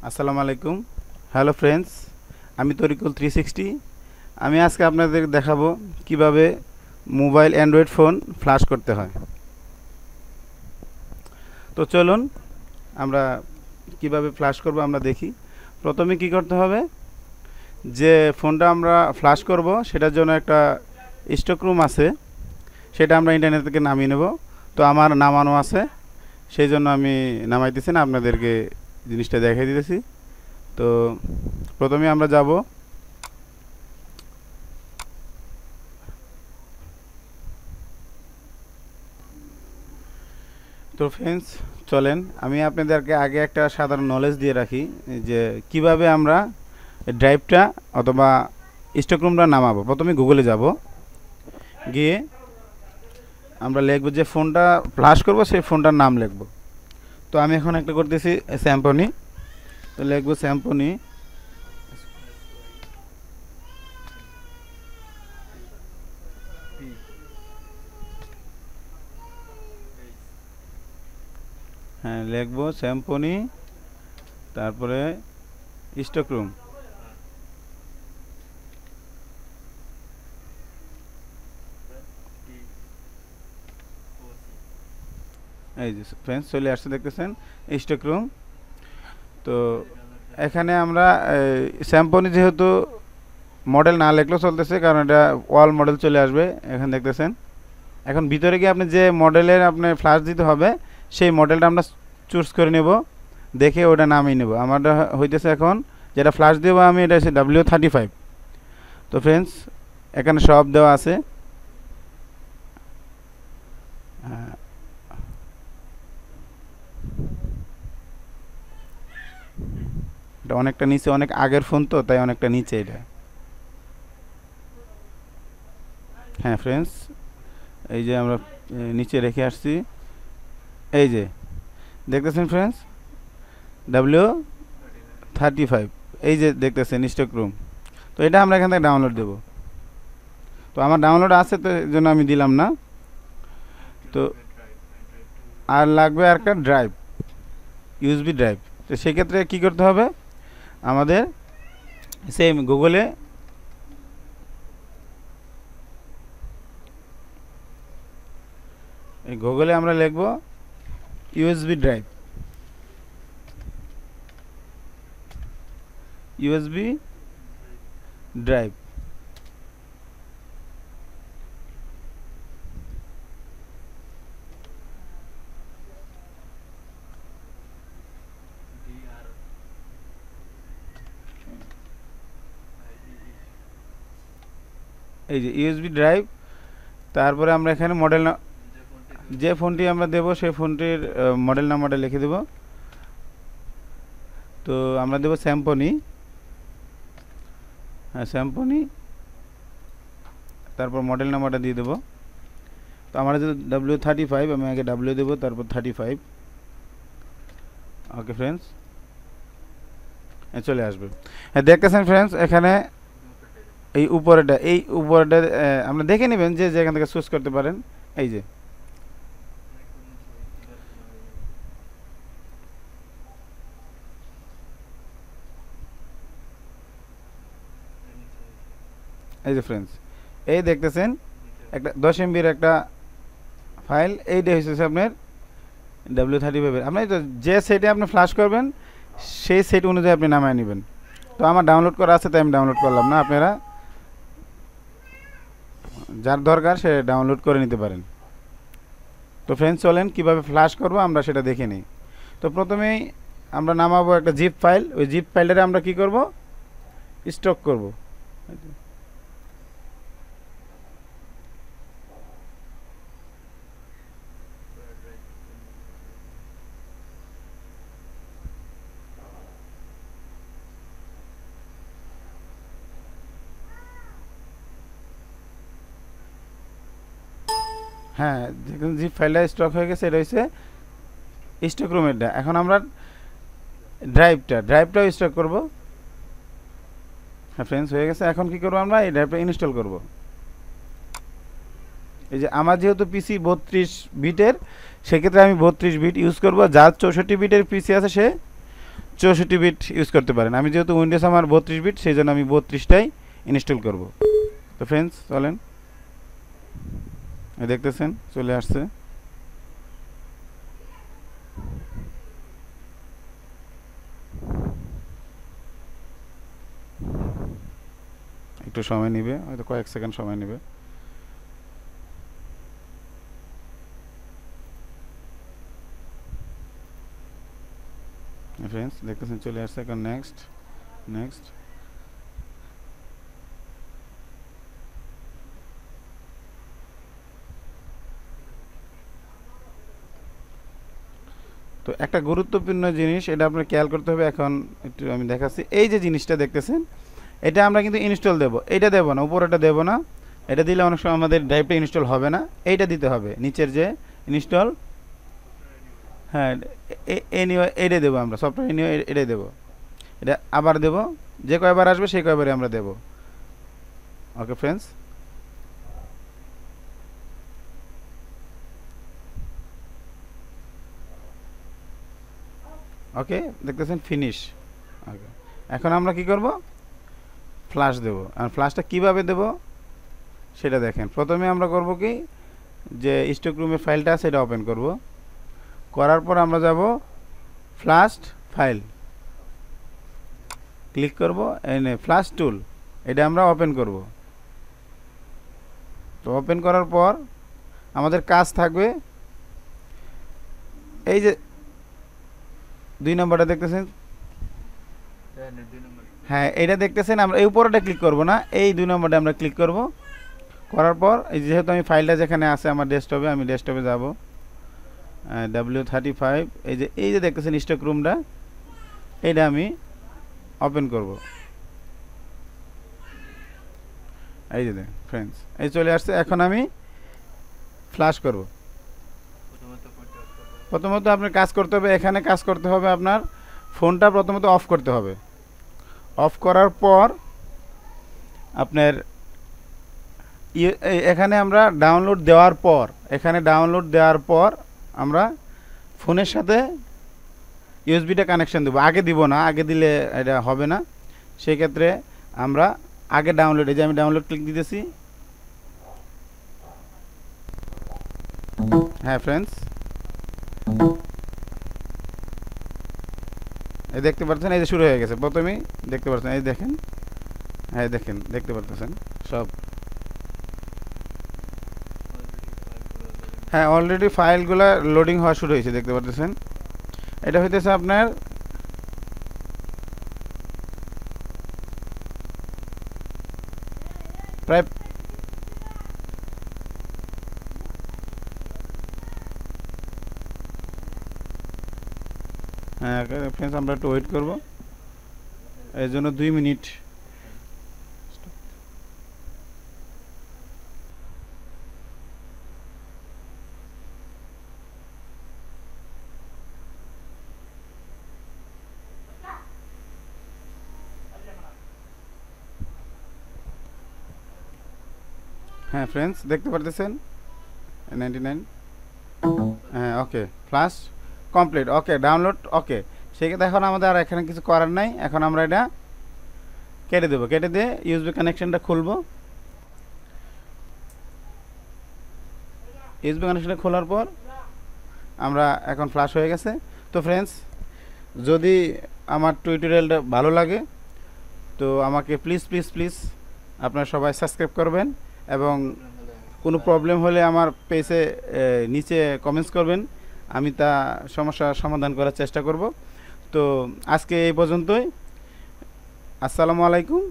আসসালামু আলাইকুম। Hello friends, আমি তরিকুল 360। আমি আজকে আপনাদের দেখাবো কিভাবে মোবাইল অ্যান্ড্রয়েড ফোন ফ্ল্যাশ করতে হয়। তো চলুন আমরা কিভাবে ফ্ল্যাশ করব আমরা দেখি। প্রথমে কি করতে হবে, যে ফোনটা আমরা ফ্ল্যাশ করব সেটার জন্য একটা স্টক রুম আছে, সেটা আমরা ইন্টারনেট থেকে নামিয়ে নেব। তো আমার নামানো আছে, সেই জন্য আমি নামাইতেছি না, আপনাদেরকে জিনিসটা দেখিয়ে দিতেছি। তো প্রথমে আমরা যাব তো ফ্রেন্ডস চলেন আমি আপনাদেরকে আগে একটা সাধারণ নলেজ দিয়ে রাখি যে কিভাবে আমরা ড্রাইভটা অথবা স্টক রুমটা নামাবো। প্রথমে গুগলে যাব, গিয়ে আমরা লিখব যে ফোনটা ফ্ল্যাশ করব সেই ফোনটার নাম লিখব। তো আমি এখন একটা করতেছি স্যাম্পনি, তো লিখব স্যাম্পনি। হ্যাঁ লিখব স্যাম্পনি, তারপরে স্টক রুম। এই যে ফ্রেন্ডস চলে আসছে, দেখতেছেন স্টক রুম। তো এখানে আমরা স্যাম্পনি যেহেতু মডেল না লিখলেও চলতেছে, কারণ এটা ওয়াল মডেল চলে আসবে। এখানে দেখতেছেন, এখন ভিতরে গিয়ে আপনি যে মডেলের আপনি ফ্ল্যাশ দিতে হবে সেই মডেলটা আমরা চুজ করে নেব, দেখে ওটা নামিয়ে নেব। আমারটা হইতেছে এখন যেটা ফ্ল্যাশ দেবো আমি, এটা হচ্ছে W35। তো ফ্রেন্ডস এখানে সব দেওয়া আছে। এটা অনেকটা নিচে, অনেক আগের ফোন তো তাই অনেকটা নিচে এটা। হ্যাঁ ফ্রেন্ডস, এই যে আমরা নিচে রেখে আসছি, এই যে দেখতেছেন ফ্রেন্ডস W35, এই যে দেখতেছেন স্টক রুম। তো এটা আমরা এখান থেকে ডাউনলোড দেব। তো আমার ডাউনলোড আছে, তো এই জন্য আমি দিলাম না। তো আর লাগবে আর একটা ড্রাইভ, ইউএসবি ড্রাইভ। তো সেক্ষেত্রে কী করতে হবে, আমাদের সেম গুগলে আমরা লিখব ইউএসবি ড্রাইভ, ইউএসবি ড্রাইভ। এই যে ইউএসবি ড্রাইভ। তারপরে আমরা এখানে মডেল যে ফোনটি আমরা দেব সেই ফোনটির মডেল নাম্বারটা লিখে দেব। তো আমরা দেব স্যাম্পনি, হ্যাঁ স্যাম্পনি, তারপর মডেল নাম্বারটা দিয়ে দেব। তো আমার যদি W35, আমি আগে W দেব, তারপর 35। ওকে ফ্রেন্ডস, চলে আসবে। হ্যাঁ দেখতেছেন ফ্রেন্ডস, এখানে এই উপরেটা আমরা দেখে নেবেন যে যেখান থেকে চুজ করতে পারেন। এই যে ফ্রেন্ডস, এই দেখতেছেন একটা 10 MB-র একটা ফাইল। এইটা হচ্ছে আপনার W35। আপনি তো যে সেটে আপনি ফ্ল্যাশ করবেন সেই সেট অনুযায়ী আপনি নামায় নেবেন। তো আমার ডাউনলোড করা আছে তাই আমি ডাউনলোড করলাম না, আপনারা যার দরকার সে ডাউনলোড করে নিতে পারেন। তো ফ্রেন্ডস চলেন কিভাবে ফ্ল্যাশ করব আমরা সেটা দেখে নিই। তো প্রথমেই আমরা নামাবো একটা জিপ ফাইল। ওই জিপ ফাইলটারে আমরা কি করব, স্টক করব। হ্যাঁ দেখুন জিপ ফাইলটা স্টক হয়ে গেছে, এটা হচ্ছে স্টক রুমেরটা। এখন আমরা ড্রাইভটাও স্টক করব। হ্যাঁ ফ্রেন্ডস হয়ে গেছে। এখন কি করব, আমরা এই ড্রাইভটা ইনস্টল করব। এই যে আমার যেহেতু পিসি 32 বিটের, সেক্ষেত্রে আমি 32 বিট ইউজ করব। যার 64 বিটের পিসি আছে সে 64 বিট ইউজ করতে পারেন। আমি যেহেতু উইন্ডোজ আমার 32 বিট, সেই জন্য আমি 32টাই ইনস্টল করব। তো ফ্রেন্ডস চলেন, দেখতেছেন চলে আসছে। একটু সময় নেবে, হয়তো কয়েক সেকেন্ড সময় নেবে। ফ্রেন্ডস দেখতেছেন চলে আসছে। এখন নেক্সট নেক্সট। তো একটা গুরুত্বপূর্ণ জিনিস, এটা আপনার খেয়াল করতে হবে। এখন একটু আমি দেখাচ্ছি। এই যে জিনিসটা দেখতেছেন, এটা আমরা কিন্তু ইনস্টল দেব, এটা দেব না, উপরেটা দেব না। এটা দিলে অনেক সময় আমাদের ড্রাইভটা ইনস্টল হবে না। এইটা দিতে হবে, নিচের যে ইনস্টল, হ্যাঁ এটা দেবো আমরা, সফটওয়্যার নিয়ে এটাই দেবো। এটা আবার দেব, যে কয়বার আসবে সেই কয়বারই আমরা দেব। ওকে ফ্রেন্ডস, ওকে দেখতেছেন ফিনিশ। ওকে, এখন আমরা কি করব, ফ্ল্যাশ দেব। আর ফ্ল্যাশটা কিভাবে দেব সেটা দেখেন। প্রথমে আমরা করব কি, যে স্টক রুমের ফাইলটা আছে এটা ওপেন করব। করার পর আমরা যাব ফ্ল্যাশ ফাইল, ক্লিক করব, এনে ফ্ল্যাশ টুল এটা আমরা ওপেন করব। তো ওপেন করার পর আমাদের কাজ থাকবে এই যে 2 নম্বরটা দেখতেছেন, হ্যাঁ এটা দেখতেছেন। আমরা এই উপরটা ক্লিক করব না, এই 2 নম্বরটা আমরা ক্লিক করব। করার পর এই যেহেতু আমি ফাইলটা যেখানে আছে আমার ডেস্কটপে, আমি ডেস্কটপে যাব, W35, এই যে দেখতেছেন স্টক রুমটা, এইটা আমি ওপেন করব। এই যে দেখেন ফ্রেন্ডস, এই চলে আসছে। এখন আমি ফ্ল্যাশ করব। প্রথমত আপনার কাজ করতে হবে, এখানে কাজ করতে হবে আপনার ফোনটা প্রথমত অফ করতে হবে। অফ করার পর আপনার এখানে আমরা ডাউনলোড দেওয়ার পর, এখানে ডাউনলোড দেওয়ার পর আমরা ফোনের সাথে ইউএসবিটা কানেকশন দেবো। আগে দিব না, আগে দিলে এটা হবে না। সেই ক্ষেত্রে আমরা আগে ডাউনলোড, এই যে আমি ডাউনলোড ক্লিক দিতেছি। হ্যাঁ ফ্রেন্ডস, এই দেখতে পাচ্ছেন, এই যে শুরু হয়ে গেছে। প্রথমেই দেখতে পাচ্ছেন, এই দেখেন, হ্যাঁ দেখেন, দেখতে পাচ্ছেন সব। হ্যাঁ অলরেডি ফাইলগুলো লোডিং হওয়া শুরু হয়েছে, দেখতে পাচ্ছেন। এটা হইতেছে আপনার প্রায় হ্যাঁ ফ্রেন্ডস, আমরা একটু ওয়েট করব, এই জন্য 2 মিনিট। হ্যাঁ ফ্রেন্ডস দেখতে পারতেছেন 99, হ্যাঁ okay flash complete, okay download okay. সেক্ষেত্রে এখন আমাদের আর এখানে কিছু করার নাই। এখন আমরা এটা কেটে দেবো, কেটে দিয়ে ইউএসবি কানেকশনটা খুলব। ইউএসবি কানেকশনটা খোলার পর আমরা এখন ফ্ল্যাশ হয়ে গেছে। তো ফ্রেন্ডস, যদি আমার টিউটোরিয়ালটা ভালো লাগে তো আমাকে প্লিজ প্লিজ প্লিজ আপনারা সবাই সাবস্ক্রাইব করবেন, এবং কোনো প্রবলেম হলে আমার পেজে নিচে কমেন্টস করবেন, আমি তা সমস্যার সমাধান করার চেষ্টা করব। তো আজকে এই পর্যন্তই। আসসালামু আলাইকুম।